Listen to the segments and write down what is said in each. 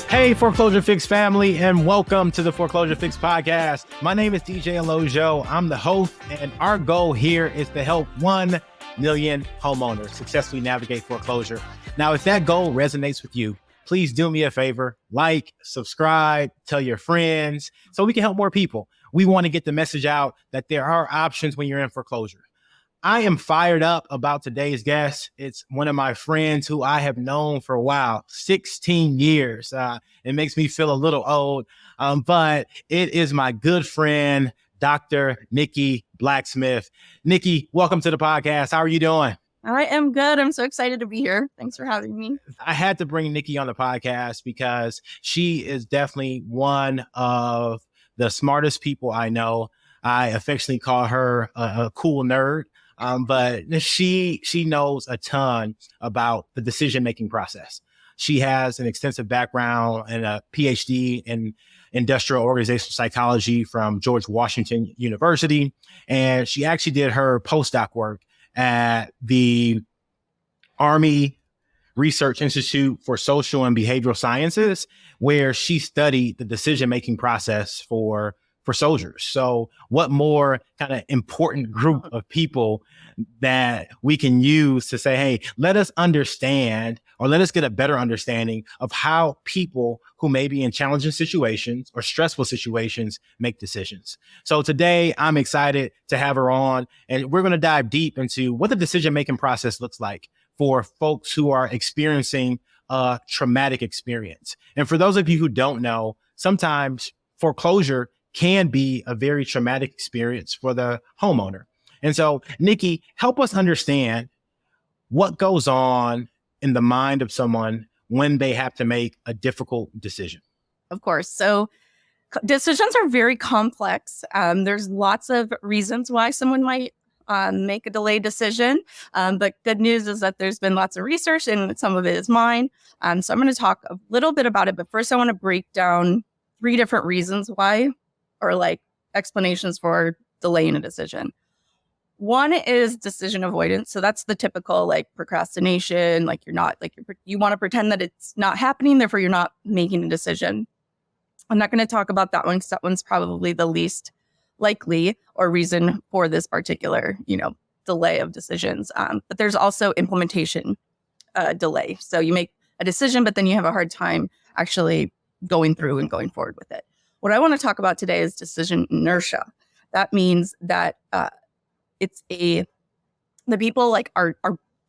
Hey, Foreclosure Fix family, and welcome to the Foreclosure Fix Podcast. My name is DJ Olojo. I'm the host, and our goal here is to help 1 million homeowners successfully navigate foreclosure. Now, if that goal resonates with you, please do me a favor, like, subscribe, tell your friends, so we can help more people. We want to get the message out that there are options when you're in foreclosure. I am fired up about today's guest. It's one of my friends who I have known for a while, 16 years. It makes me feel a little old, but it is my good friend, Dr. Nikki Blacksmith. Nikki, welcome to the podcast. How are you doing? I am good. I'm so excited to be here. Thanks for having me. I had to bring Nikki on the podcast because she is definitely one of the smartest people I know. I affectionately call her a cool nerd. But she knows a ton about the decision-making process. She has an extensive background and a PhD in industrial organizational psychology from George Washington University. And she actually did her postdoc work at the Army Research Institute for Social and Behavioral Sciences, where she studied the decision-making process for soldiers. So what more kind of important group of people that we can use to say, hey, let us understand, or let us get a better understanding of how people who may be in challenging situations or stressful situations make decisions. So today I'm excited to have her on, and we're going to dive deep into what the decision-making process looks like for folks who are experiencing a traumatic experience. And for those of you who don't know, sometimes foreclosure can be a very traumatic experience for the homeowner. And so, Nikki, help us understand what goes on in the mind of someone when they have to make a difficult decision. Of course. So decisions are very complex. There's lots of reasons why someone might make a delayed decision. But good news is that there's been lots of research, and some of it is mine. So I'm going to talk a little bit about it. But first, I want to break down 3 different reasons why, or like explanations for delaying a decision. One is decision avoidance. So that's the typical like procrastination, like you want to pretend that it's not happening, therefore you're not making a decision. I'm not going to talk about that one because that one's probably the least likely or reason for this particular, delay of decisions. But there's also implementation delay. So you make a decision, but then you have a hard time actually going through and going forward with it. What I want to talk about today is decision inertia. That means that the people are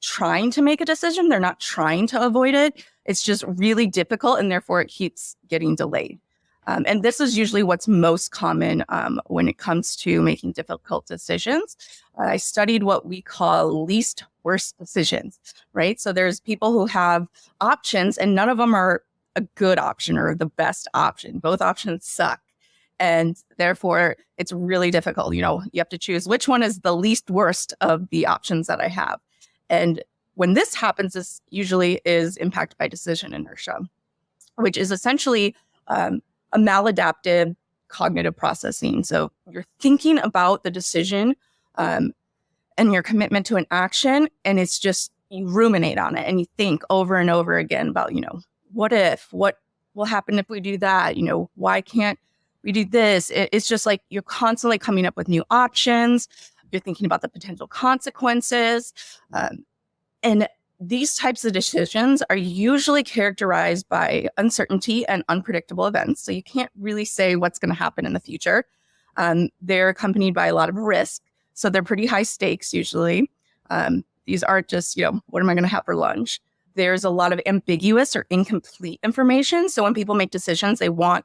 trying to make a decision. They're not trying to avoid it. It's just really difficult, and therefore it keeps getting delayed. And this is usually what's most common when it comes to making difficult decisions. I studied what we call least worst decisions, right? So there's people who have options, and none of them are a good option or the best option. Both options suck. And therefore, it's really difficult. You have to choose which one is the least worst of the options that I have. And when this happens, this usually is impacted by decision inertia, which is essentially a maladaptive cognitive processing. So you're thinking about the decision and your commitment to an action, and it's just you ruminate on it and you think over and over again about, what if, what will happen if we do that? Why can't we do this? It's just like you're constantly coming up with new options. You're thinking about the potential consequences. And these types of decisions are usually characterized by uncertainty and unpredictable events. So you can't really say what's going to happen in the future. They're accompanied by a lot of risk. So they're pretty high stakes usually. These aren't just, what am I going to have for lunch? There's a lot of ambiguous or incomplete information. So when people make decisions, they want,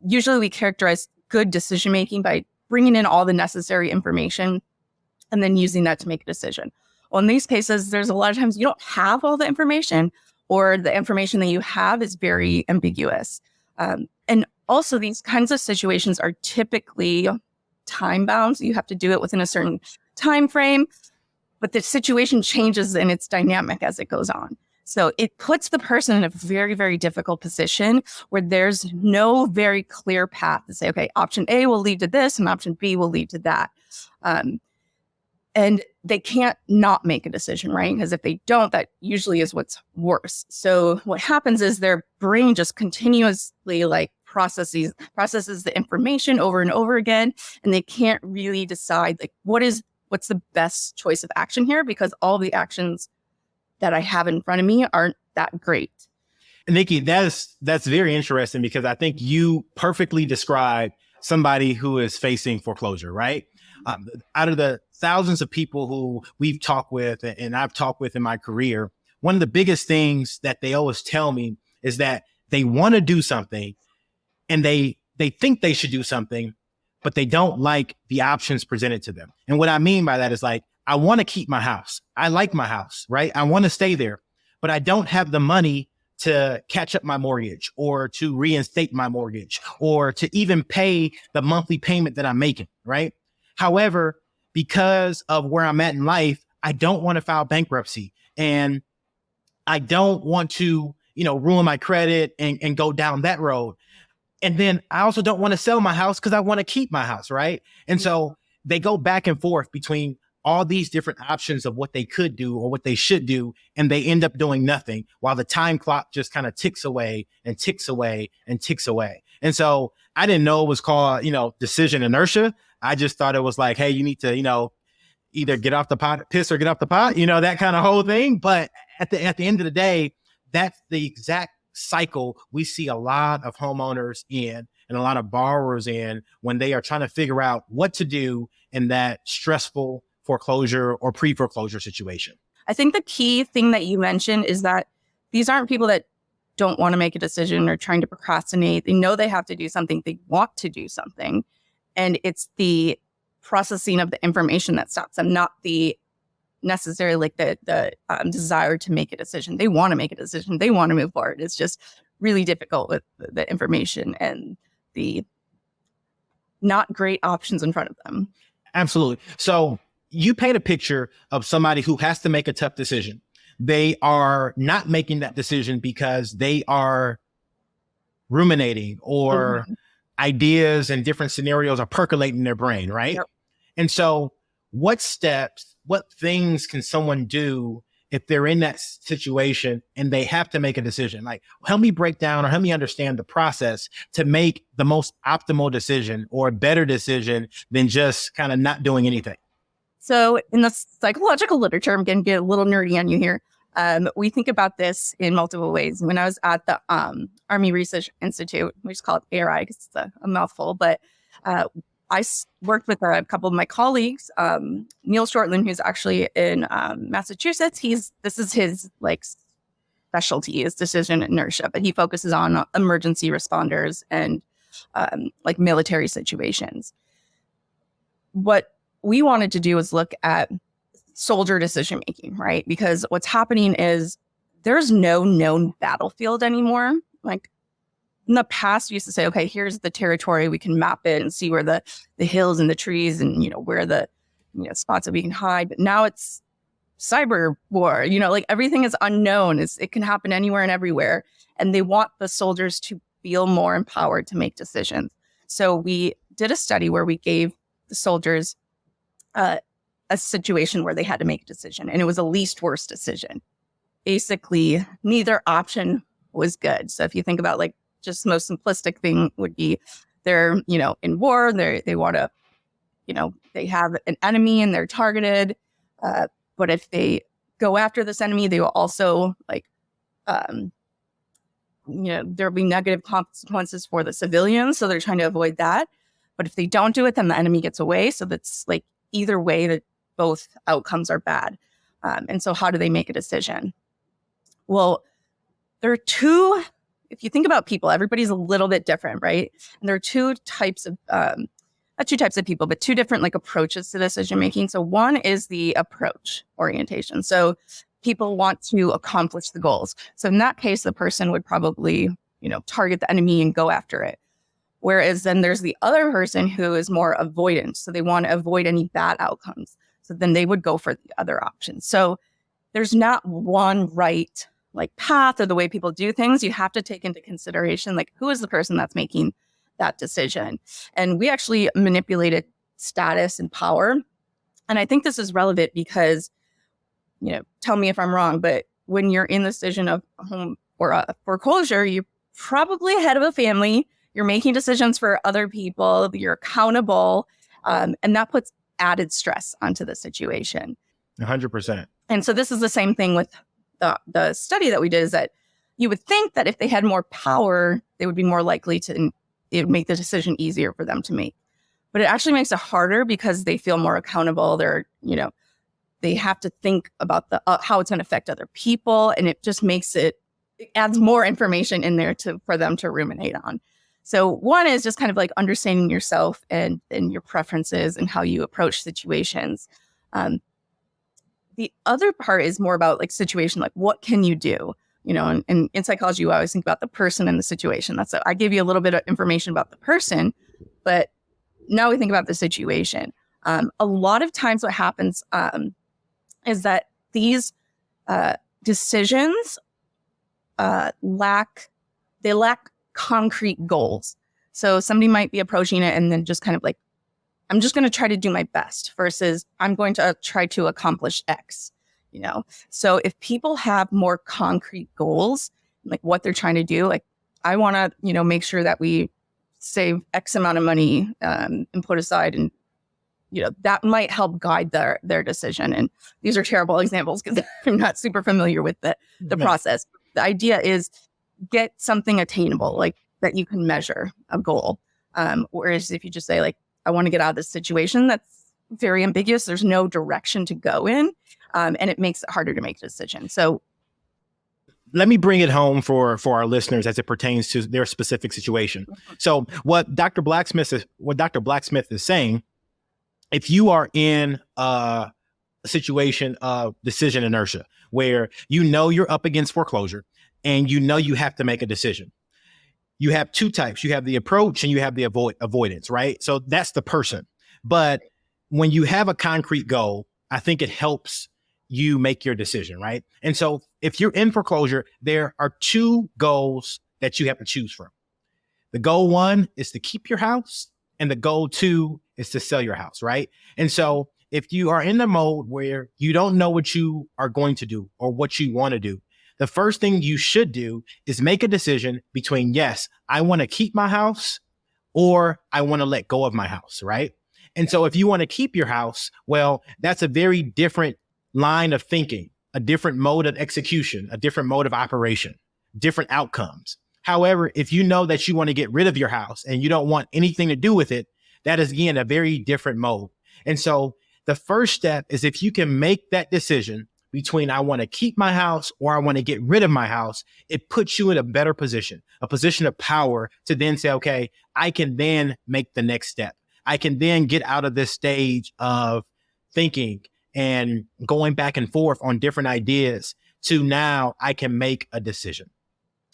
usually we characterize good decision-making by bringing in all the necessary information and then using that to make a decision. Well, in these cases, there's a lot of times you don't have all the information, or the information that you have is very ambiguous. And also these kinds of situations are typically time bound. So you have to do it within a certain time frame, but the situation changes and it's dynamic as it goes on. So it puts the person in a very, very difficult position where there's no very clear path to say, okay, option A will lead to this and option B will lead to that. And they can't not make a decision, right? Because if they don't, that usually is what's worse. So what happens is their brain just continuously like processes the information over and over again, and they can't really decide like what's the best choice of action here, because all the actions that I have in front of me aren't that great. Nikki, that's very interesting, because I think you perfectly describe somebody who is facing foreclosure, right? Out of the thousands of people who we've talked with and I've talked with in my career, one of the biggest things that they always tell me is that they want to do something and they think they should do something, but they don't like the options presented to them. And what I mean by that is like, I want to keep my house. I like my house, right? I want to stay there, but I don't have the money to catch up my mortgage or to reinstate my mortgage or to even pay the monthly payment that I'm making, right? However, because of where I'm at in life, I don't want to file bankruptcy, and I don't want to, ruin my credit and go down that road. And then I also don't want to sell my house because I want to keep my house, right? And so they go back and forth between all these different options of what they could do or what they should do, and they end up doing nothing while the time clock just kind of ticks away and ticks away and ticks away. And so I didn't know it was called, decision inertia. I just thought it was like, hey, you need to, either get off the pot, piss, or get off the pot, that kind of whole thing. But at the end of the day, that's the exact cycle we see a lot of homeowners in and a lot of borrowers in when they are trying to figure out what to do in that stressful foreclosure or pre-foreclosure situation. I think the key thing that you mentioned is that these aren't people that don't want to make a decision or trying to procrastinate. They know they have to do something. They want to do something. And it's the processing of the information that stops them, not the necessarily like the desire to make a decision. They want to make a decision. They want to move forward. It's just really difficult with the information and the not great options in front of them. Absolutely. So you paint a picture of somebody who has to make a tough decision. They are not making that decision because they are ruminating or ideas and different scenarios are percolating in their brain, right? Yep. And so what things can someone do if they're in that situation and they have to make a decision? Like, help me break down or help me understand the process to make the most optimal decision or a better decision than just kind of not doing anything. So in the psychological literature, I'm going to get a little nerdy on you here. We think about this in multiple ways. When I was at the Army Research Institute, we just call it ARI because it's a mouthful, but I worked with a couple of my colleagues, Neil Shortland, who's actually in Massachusetts. This is his specialty is decision inertia, but he focuses on emergency responders and military situations. What we wanted to do is look at soldier decision making, right? Because what's happening is there's no known battlefield anymore. Like in the past, we used to say, okay, here's the territory. We can map it and see where the hills and the trees and, where the spots that we can hide. But now it's cyber war, everything is unknown. It can happen anywhere and everywhere. And they want the soldiers to feel more empowered to make decisions. So we did a study where we gave the soldiers a situation where they had to make a decision, and it was a least worst decision. Basically, neither option was good. So if you think about just the most simplistic thing would be they're, in war, they want to, they have an enemy and they're targeted. But if they go after this enemy, they will also there'll be negative consequences for the civilians. So they're trying to avoid that. But if they don't do it, then the enemy gets away. So that's either way that both outcomes are bad. And so how do they make a decision? Well, there are two, if you think about people, everybody's a little bit different, right? And there are two types of, not two types of people, but two different approaches to decision making. So one is the approach orientation. So people want to accomplish the goals. So in that case, the person would probably, target the enemy and go after it. Whereas then there's the other person who is more avoidant. So they want to avoid any bad outcomes. So then they would go for the other option. So there's not one right path or the way people do things. You have to take into consideration who is the person that's making that decision. And we actually manipulated status and power And I think this is relevant because, tell me if I'm wrong, but when you're in the decision of home or a foreclosure, you're probably head of a family. You're making decisions for other people. You're accountable. And that puts added stress onto the situation. 100%. And so this is the same thing with the study that we did, is that you would think that if they had more power, they would be more likely to, it would make the decision easier for them to make. But it actually makes it harder because they feel more accountable. They have to think about how it's going to affect other people. And it just it adds more information in there for them to ruminate on. So one is just kind of like understanding yourself and your preferences and how you approach situations. The other part is more about like situation, like what can you do? And in psychology, you always think about the person and the situation. I gave you a little bit of information about the person, but now we think about the situation. A lot of times what happens is that these decisions lack concrete goals. So somebody might be approaching it and then just kind of like, I'm just going to try to do my best versus I'm going to try to accomplish X, So if people have more concrete goals, like what they're trying to do, like I want to, make sure that we save X amount of money and put aside, and that might help guide their decision. And these are terrible examples because I'm not super familiar with the process. The idea is get something attainable, like that you can measure a goal. Whereas if you just say like, I want to get out of this situation, that's very ambiguous. There's no direction to go in, and it makes it harder to make a decision. So let me bring it home for our listeners as it pertains to their specific situation. So what Dr. Blacksmith is saying, if you are in a situation of decision inertia where you're up against foreclosure and you have to make a decision, you have two types. You have the approach and you have the avoidance, right? So that's the person. But when you have a concrete goal, I think it helps you make your decision, right? And so if you're in foreclosure, there are two goals that you have to choose from. The goal one is to keep your house, and the goal two is to sell your house, right? And so if you are in the mode where you don't know what you are going to do or what you want to do, the first thing you should do is make a decision between, yes, I want to keep my house, or I want to let go of my house, right? And so if you want to keep your house, well, that's a very different line of thinking, a different mode of execution, a different mode of operation, different outcomes. However, if you know that you want to get rid of your house and you don't want anything to do with it, that is, again, a very different mode. And so the first step is if you can make that decision between I want to keep my house or I want to get rid of my house, it puts you in a better position, a position of power to then say, okay, I can then make the next step. I can then get out of this stage of thinking and going back and forth on different ideas to now I can make a decision.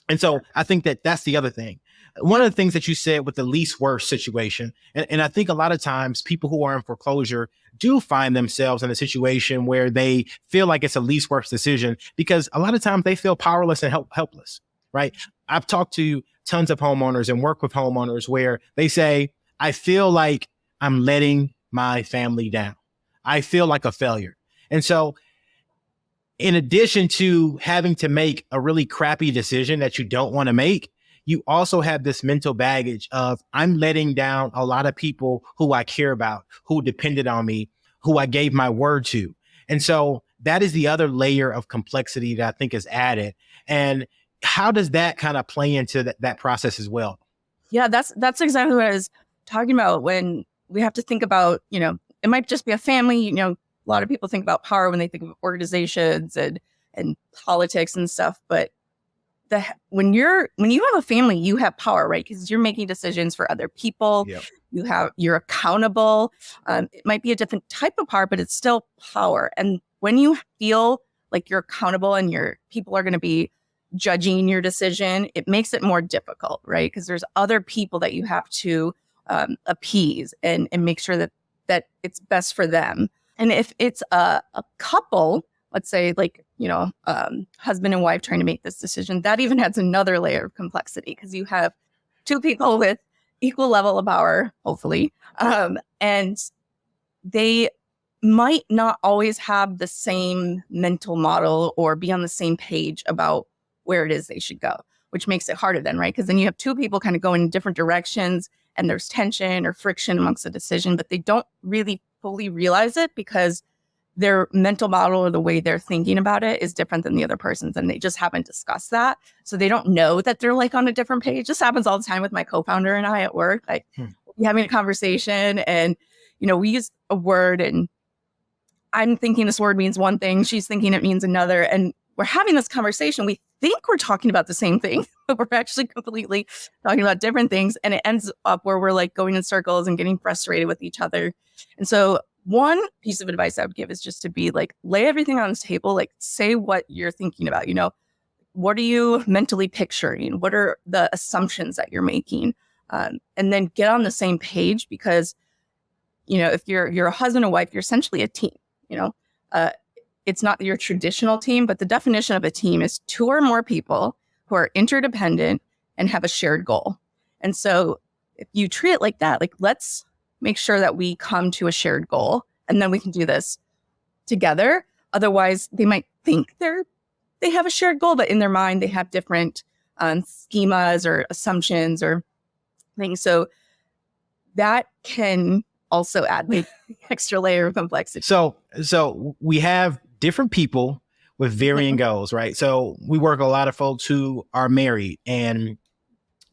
And so I think that that's the other thing. One of the things that you said with the least worst situation, and I think a lot of times people who are in foreclosure do find themselves in a situation where they feel like it's a least worst decision because a lot of times they feel powerless and helpless, right? I've talked to tons of homeowners and work with homeowners where they say, I feel like I'm letting my family down. I feel like a failure. And so in addition to having to make a really crappy decision that you don't want to make, you also have this mental baggage of I'm letting down a lot of people who I care about, who depended on me, who I gave my word to. And so that is the other layer of complexity that I think is added. And how does that kind of play into that process as well? Yeah, that's exactly what I was talking about when we have to think about, it might just be a family, a lot of people think about power when they think of organizations and politics and stuff, but when you have a family, you have power, right? Because you're making decisions for other people. Yep. You're accountable. It might be a different type of power, but it's still power. And when you feel like you're accountable and your people are going to be judging your decision, it makes it more difficult, right? Because there's other people that you have to appease and make sure that it's best for them. And if it's a couple, let's say husband and wife trying to make this decision, that even adds another layer of complexity because you have two people with equal level of power, hopefully, and they might not always have the same mental model or be on the same page about where it is they should go, which makes it harder then, right? Because then you have two people kind of going in different directions and there's tension or friction amongst the decision, but they don't really fully realize it because their mental model or the way they're thinking about it is different than the other person's, and they just haven't discussed that. So they don't know that they're like on a different page. This happens all the time with my co-founder and I at work. Like we'll be having a conversation and, we use a word and I'm thinking this word means one thing, she's thinking it means another. And we're having this conversation. We think we're talking about the same thing, but we're actually completely talking about different things. And it ends up where we're like going in circles and getting frustrated with each other. And so one piece of advice I would give is just to be like, lay everything on the table, like say what you're thinking about, what are you mentally picturing? What are the assumptions that you're making? And then get on the same page because, if you're a husband and wife, you're essentially a team, it's not your traditional team, but the definition of a team is two or more people who are interdependent and have a shared goal. And so if you treat it like that, like let's make sure that we come to a shared goal and then we can do this together. Otherwise, they might think they have a shared goal, but in their mind, they have different schemas or assumptions or things. So that can also add the extra layer of complexity. So we have different people with varying goals, right? So we work with a lot of folks who are married and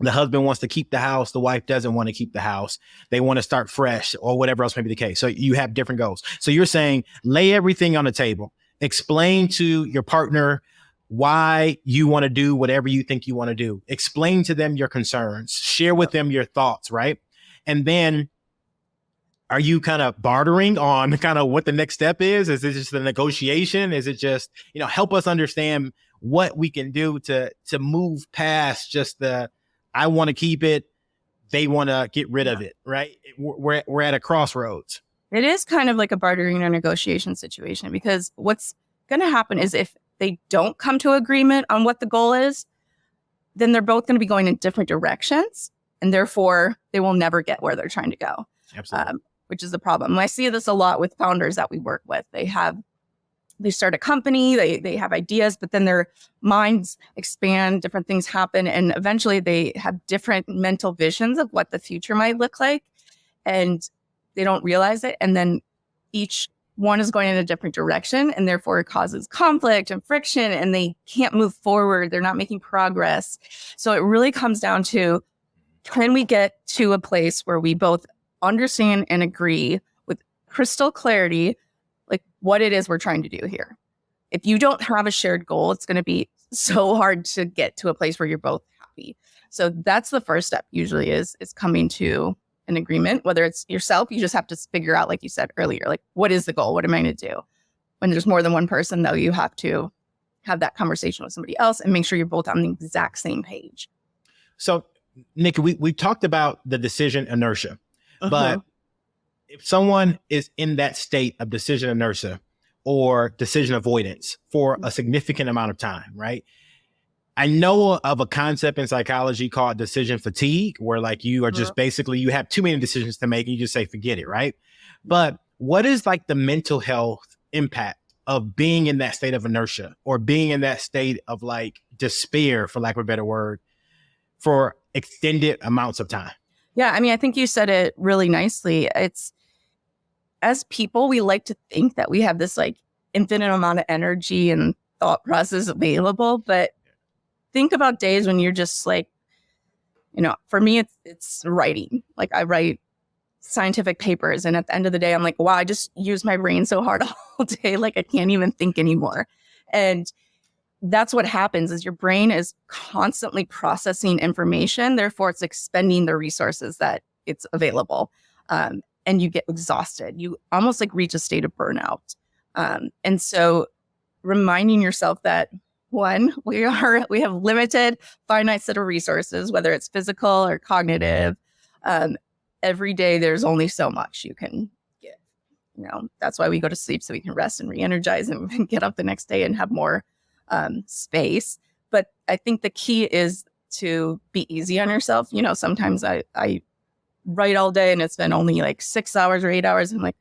the husband wants to keep the house. The wife doesn't want to keep the house. They want to start fresh or whatever else may be the case. So you have different goals. So you're saying lay everything on the table. Explain to your partner why you want to do whatever you think you want to do. Explain to them your concerns. Share with them your thoughts, right? And then are you kind of bartering on kind of what the next step is? Is it just a negotiation? Is it just, help us understand what we can do to move past just I want to keep it, they want to get rid of it, right? We're at a crossroads. It is kind of like a bartering or negotiation situation because what's going to happen is if they don't come to agreement on what the goal is, then they're both going to be going in different directions and therefore they will never get where they're trying to go. Absolutely. Which is the problem. I see this a lot with founders that we work with. They start a company, they have ideas, but then their minds expand, different things happen, and eventually they have different mental visions of what the future might look like, and they don't realize it. And then each one is going in a different direction, and therefore it causes conflict and friction, and they can't move forward. They're not making progress. So it really comes down to, can we get to a place where we both understand and agree with crystal clarity, like what it is we're trying to do here. If you don't have a shared goal, it's going to be so hard to get to a place where you're both happy. So that's the first step usually is coming to an agreement, whether it's yourself, you just have to figure out, like you said earlier, like what is the goal? What am I going to do? When there's more than one person though, you have to have that conversation with somebody else and make sure you're both on the exact same page. So Nikki, we talked about the decision inertia. But if someone is in that state of decision inertia or decision avoidance for a significant amount of time, right? I know of a concept in psychology called decision fatigue, where like you are just basically, you have too many decisions to make and you just say, forget it, right? But what is like the mental health impact of being in that state of inertia or being in that state of like despair, for lack of a better word, for extended amounts of time? Yeah, I mean, I think you said it really nicely. It's, as people, we like to think that we have this like infinite amount of energy and thought process available, but think about days when you're just like, for me, it's writing. Like I write scientific papers, and at the end of the day, I'm like, wow, I just use my brain so hard all day, like I can't even think anymore. And that's what happens is your brain is constantly processing information. Therefore, it's expending the resources that it's available. And you get exhausted. You almost like reach a state of burnout. And so reminding yourself that one, we have limited, finite set of resources, whether it's physical or cognitive. Every day, there's only so much you can give. That's why we go to sleep, so we can rest and re-energize and get up the next day and have more space. But I think the key is to be easy on yourself. Sometimes I write all day and it's been only like 6 hours or 8 hours. I'm like,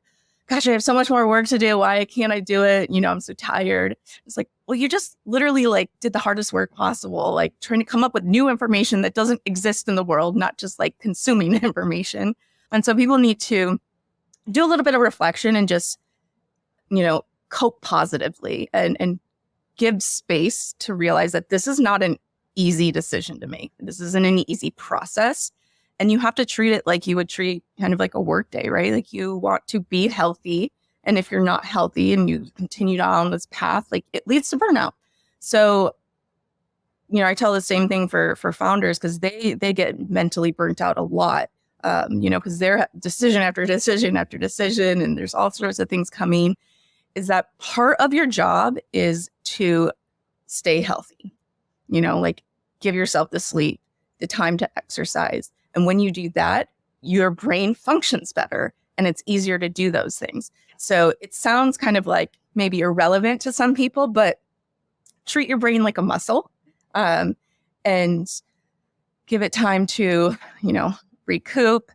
gosh, I have so much more work to do. Why can't I do it? I'm so tired. It's like, well, you just literally like did the hardest work possible, like trying to come up with new information that doesn't exist in the world, not just like consuming information. And so people need to do a little bit of reflection and just, cope positively and give space to realize that this is not an easy decision to make. This isn't an easy process. And you have to treat it like you would treat kind of like a work day, right? Like you want to be healthy. And if you're not healthy and you continue down this path, like it leads to burnout. So, I tell the same thing for founders because they get mentally burnt out a lot, because they're decision after decision after decision, and there's all sorts of things coming. Is that part of your job is to stay healthy, like give yourself the sleep, the time to exercise. And when you do that, your brain functions better and it's easier to do those things. So it sounds kind of like maybe irrelevant to some people, but treat your brain like a muscle, and give it time to, recoup,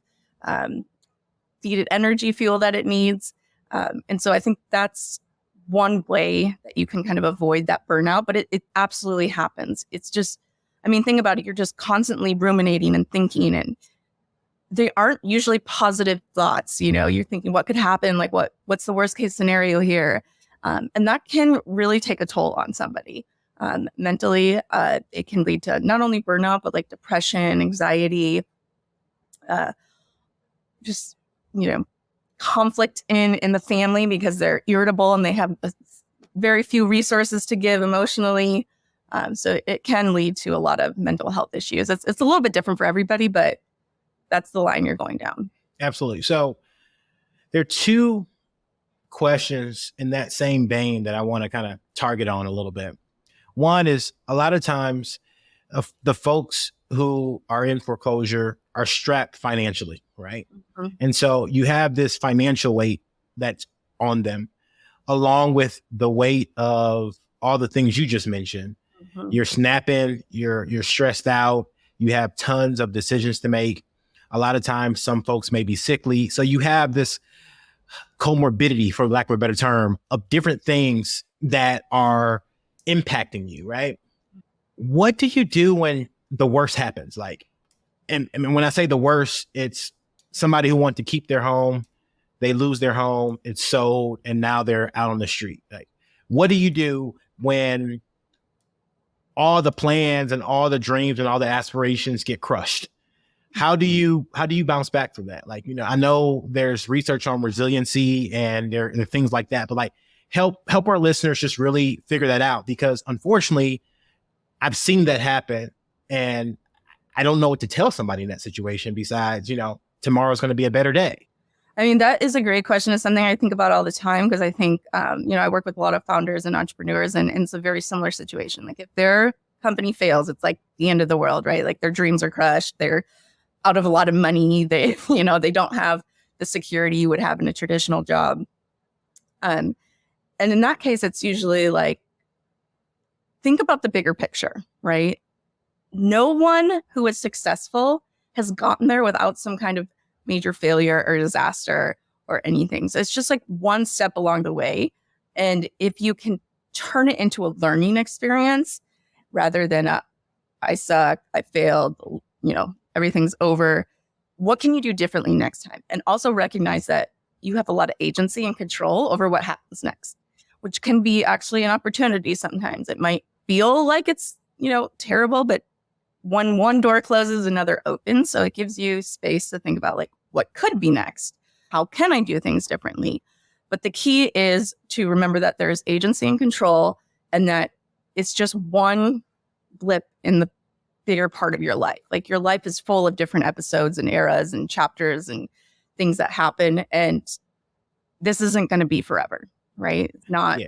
feed it energy fuel that it needs. And so I think that's one way that you can kind of avoid that burnout, but it absolutely happens. It's just, think about it. You're just constantly ruminating and thinking, and they aren't usually positive thoughts. You're thinking what could happen? Like what's the worst case scenario here? And that can really take a toll on somebody. Mentally, it can lead to not only burnout, but like depression, anxiety, just, conflict in the family because they're irritable and they have very few resources to give emotionally. So it can lead to a lot of mental health issues. It's a little bit different for everybody, but that's the line you're going down. Absolutely. So there are two questions in that same vein that I want to kind of target on a little bit. One is a lot of times the folks who are in foreclosure are strapped financially, right? Mm-hmm. And so you have this financial weight that's on them, along with the weight of all the things you just mentioned. Mm-hmm. You're snapping, you're stressed out, you have tons of decisions to make. A lot of times some folks may be sickly. So you have this comorbidity, for lack of a better term, of different things that are impacting you, right? What do you do when the worst happens? Like, and when I say the worst, it's somebody who wants to keep their home, they lose their home, it's sold, and now they're out on the street. Like, what do you do when all the plans and all the dreams and all the aspirations get crushed? How do you bounce back from that? Like, I know there's research on resiliency and there are things like that, but like help our listeners just really figure that out, because unfortunately I've seen that happen and I don't know what to tell somebody in that situation besides, tomorrow's going to be a better day. That is a great question. It's something I think about all the time because I think, I work with a lot of founders and entrepreneurs and it's a very similar situation. Like if their company fails, it's like the end of the world, right? Like their dreams are crushed. They're out of a lot of money. They, they don't have the security you would have in a traditional job. And in that case, it's usually like, think about the bigger picture, right? No one who is successful has gotten there without some kind of major failure or disaster or anything. So it's just like one step along the way. And if you can turn it into a learning experience rather than I suck, I failed, everything's over, what can you do differently next time? And also recognize that you have a lot of agency and control over what happens next, which can be actually an opportunity sometimes. It might feel like it's, terrible, but when one door closes, another opens. So it gives you space to think about like, what could be next? How can I do things differently? But the key is to remember that there's agency and control and that it's just one blip in the bigger part of your life. Like your life is full of different episodes and eras and chapters and things that happen. And this isn't going to be forever, right? It's not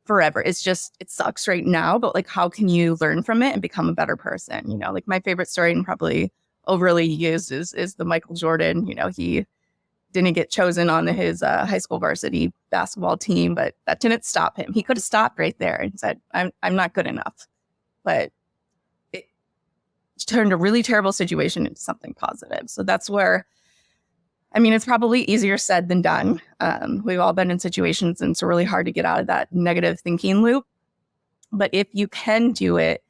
forever. It's just, it sucks right now, but like, how can you learn from it and become a better person? Like my favorite story and probably overly used is the Michael Jordan. He didn't get chosen on his high school varsity basketball team, but that didn't stop him. He could have stopped right there and said, I'm not good enough. But it turned a really terrible situation into something positive. So that's where I mean, it's probably easier said than done. We've all been in situations and it's really hard to get out of that negative thinking loop. But if you can do it,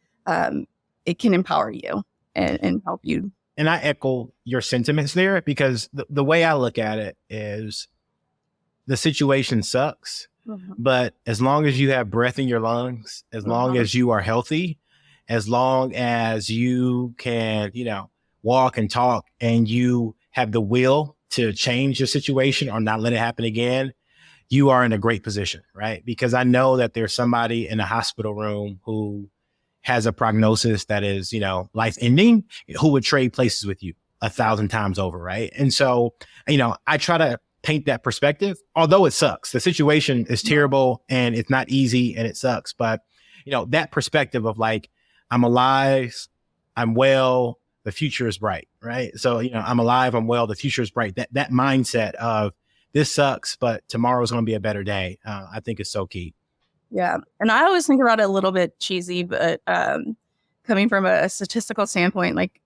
it can empower you and help you. And I echo your sentiments there, because the way I look at it is the situation sucks, but as long as you have breath in your lungs, as long as you are healthy, as long as you can, walk and talk and you have the will to change your situation or not let it happen again, you are in a great position, right? Because I know that there's somebody in a hospital room who has a prognosis that is, life ending, who would trade places with you 1,000 times over, right? And so, I try to paint that perspective, although it sucks. The situation is terrible and it's not easy and it sucks. But, that perspective of like, I'm alive, I'm well, the future is bright, right? So, I'm alive, I'm well, the future is bright. That mindset of this sucks, but tomorrow is going to be a better day, I think is so key. Yeah. And I always think about it a little bit cheesy, but coming from a statistical standpoint, like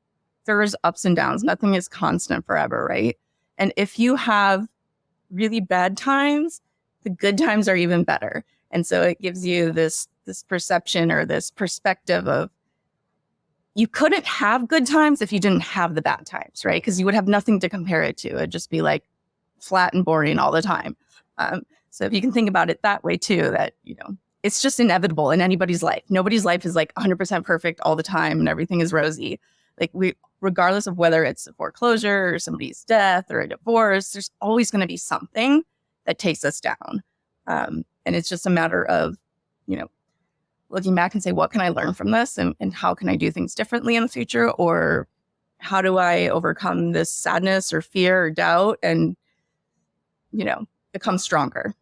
there's ups and downs. Nothing is constant forever, right? And if you have really bad times, the good times are even better. And so it gives you this perception or this perspective of you couldn't have good times if you didn't have the bad times, right? Because you would have nothing to compare it to. It'd just be like flat and boring all the time. So if you can think about it that way too, that, it's just inevitable in anybody's life. Nobody's life is like 100% perfect all the time and everything is rosy. Like regardless of whether it's a foreclosure or somebody's death or a divorce, there's always going to be something that takes us down. And it's just a matter of, looking back and say, what can I learn from this? And how can I do things differently in the future? Or how do I overcome this sadness or fear or doubt and, become stronger?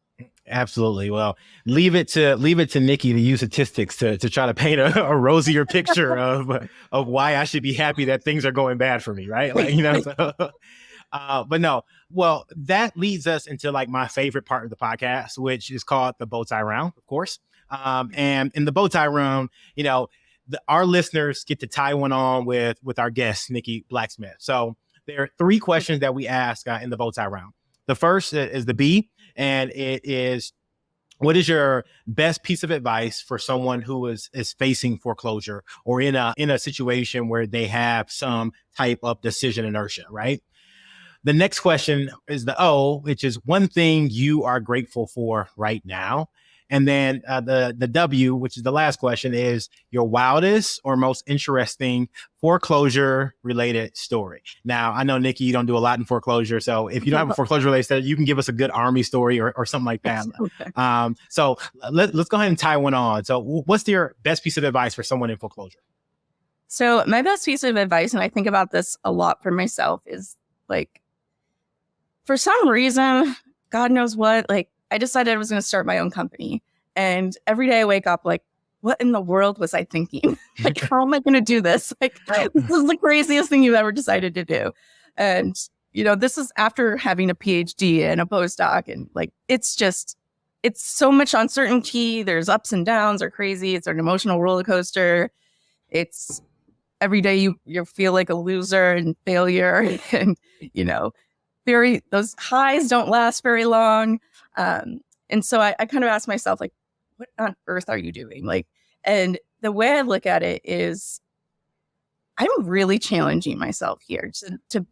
Absolutely. Well, leave it to Nikki to use statistics to try to paint a rosier picture of why I should be happy that things are going bad for me, right? Like, so, but no. Well, that leads us into like my favorite part of the podcast, which is called the bow tie round, of course. And in the bow tie round, our listeners get to tie one on with our guest, Nikki Blacksmith. So there are 3 questions that we ask in the bow tie round. The first is the B, and it is, what is your best piece of advice for someone who is facing foreclosure or in a situation where they have some type of decision inertia, right? The next question is the O, which is one thing you are grateful for right now. And then the W, which is the last question, is your wildest or most interesting foreclosure related story. Now, I know, Nikki, you don't do a lot in foreclosure. So if you don't have a foreclosure related story, you can give us a good Army story or something like that. Okay. So let's go ahead and tie one on. So what's your best piece of advice for someone in foreclosure? So my best piece of advice, and I think about this a lot for myself, is like, for some reason, God knows what, like, I decided I was going to start my own company. And every day I wake up like, what in the world was I thinking? Like, how am I going to do this? Like, this is the craziest thing you've ever decided to do. And, this is after having a PhD and a postdoc. And like, it's so much uncertainty. There's ups and downs are crazy. It's an emotional roller coaster. It's every day you feel like a loser and failure. And, those highs don't last very long. And so I kind of asked myself, like, what on earth are you doing? Like, and the way I look at it is I'm really challenging myself here to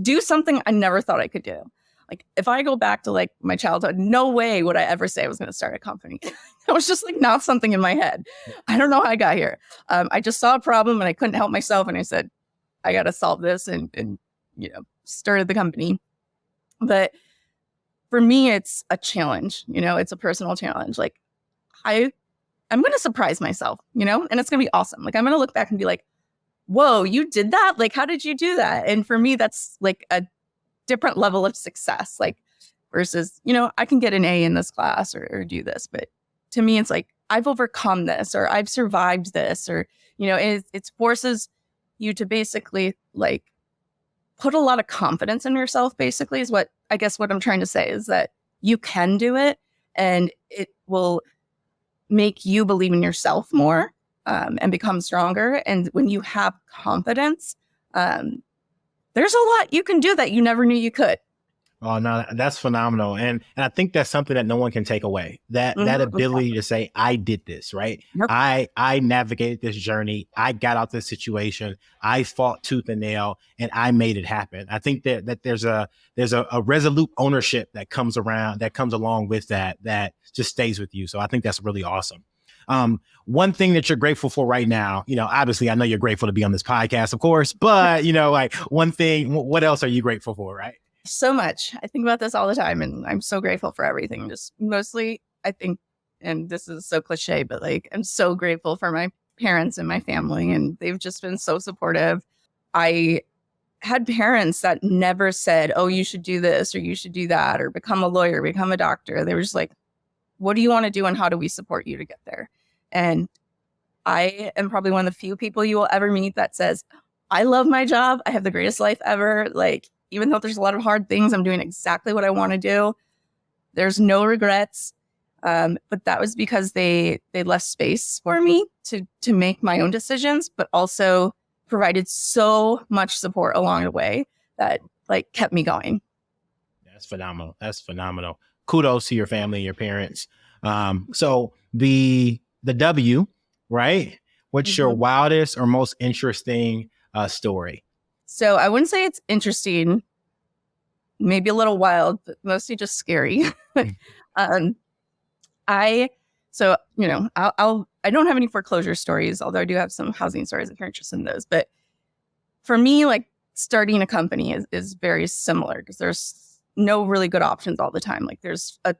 do something I never thought I could do. Like, if I go back to like my childhood, no way would I ever say I was going to start a company. It was just like not something in my head. I don't know how I got here. I just saw a problem and I couldn't help myself. And I said, I got to solve this and started the company. But for me, it's a challenge, it's a personal challenge. Like I'm going to surprise myself, and it's going to be awesome. Like I'm going to look back and be like, whoa, you did that? Like, how did you do that? And for me, that's like a different level of success, like versus, I can get an A in this class or do this. But to me, it's like, I've overcome this or I've survived this or, it forces you to basically like put a lot of confidence in yourself, basically, is what I'm trying to say, is that you can do it and it will make you believe in yourself more and become stronger. And when you have confidence, there's a lot you can do that you never knew you could. Oh, no, that's phenomenal. And I think that's something that no one can take away, that ability to say, I did this, right? Yep. I navigated this journey. I got out this situation. I fought tooth and nail and I made it happen. I think that there's a resolute ownership that comes along with that just stays with you. So I think that's really awesome. One thing that you're grateful for right now, obviously I know you're grateful to be on this podcast, of course, but like one thing, what else are you grateful for, right? So much. I think about this all the time and I'm so grateful for everything. Just mostly, I think, and this is so cliche, but like, I'm so grateful for my parents and my family, and they've just been so supportive. I had parents that never said, oh, you should do this or you should do that or become a lawyer, become a doctor. They were just like, what do you want to do and how do we support you to get there? And I am probably one of the few people you will ever meet that says, I love my job. I have the greatest life ever. Like, even though there's a lot of hard things, I'm doing exactly what I want to do. There's no regrets. But that was because they left space for me to make my own decisions, but also provided so much support along the way that like kept me going. That's phenomenal. Kudos to your family and your parents. So the W, right? What's your wildest or most interesting story? So I wouldn't say it's interesting, maybe a little wild, but mostly just scary. I don't have any foreclosure stories, although I do have some housing stories if you're interested in those. But for me, like starting a company is very similar because there's no really good options all the time. Like there's a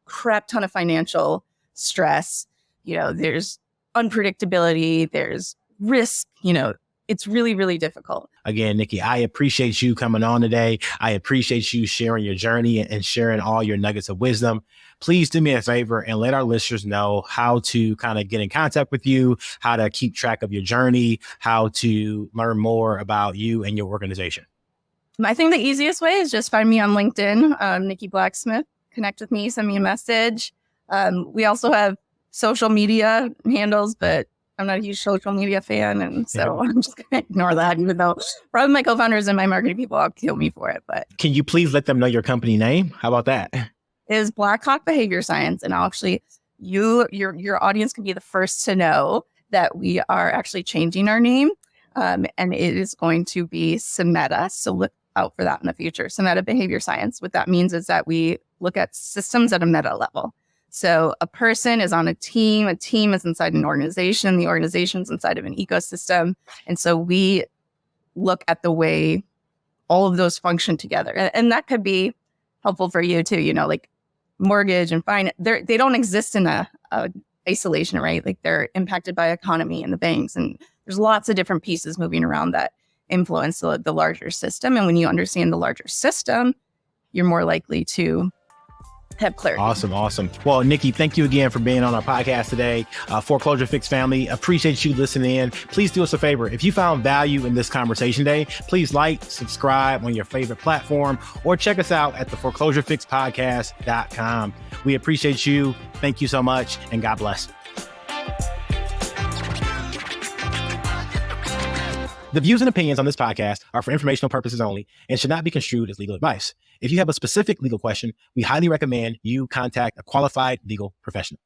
crap ton of financial stress, there's unpredictability, there's risk, it's really, really difficult. Again, Nikki, I appreciate you coming on today. I appreciate you sharing your journey and sharing all your nuggets of wisdom. Please do me a favor and let our listeners know how to kind of get in contact with you, how to keep track of your journey, how to learn more about you and your organization. I think the easiest way is just find me on LinkedIn, Nikki Blacksmith. Connect with me, send me a message. We also have social media handles, but I'm not a huge social media fan, and so I'm just going to ignore that, even though probably my co-founders and my marketing people will kill me for it. But can you please let them know your company name? How about that? It is Blackhawk Behavior Science, and I'll actually, your audience can be the first to know that we are actually changing our name, and it is going to be Semeta. So look out for that in the future. Semeta Behavior Science. What that means is that we look at systems at a meta level. So a person is on a team is inside an organization, the organization's inside of an ecosystem. And so we look at the way all of those function together. And that could be helpful for you too, like mortgage and finance. They don't exist in a isolation, right? Like they're impacted by economy and the banks. And there's lots of different pieces moving around that influence the larger system. And when you understand the larger system, you're more likely to have clarity. Awesome. Well, Nikki, thank you again for being on our podcast today. Foreclosure Fix family, appreciate you listening in. Please do us a favor. If you found value in this conversation today, please like, subscribe on your favorite platform, or check us out at the foreclosurefixpodcast.com. We appreciate you. Thank you so much, and God bless. The views and opinions on this podcast are for informational purposes only and should not be construed as legal advice. If you have a specific legal question, we highly recommend you contact a qualified legal professional.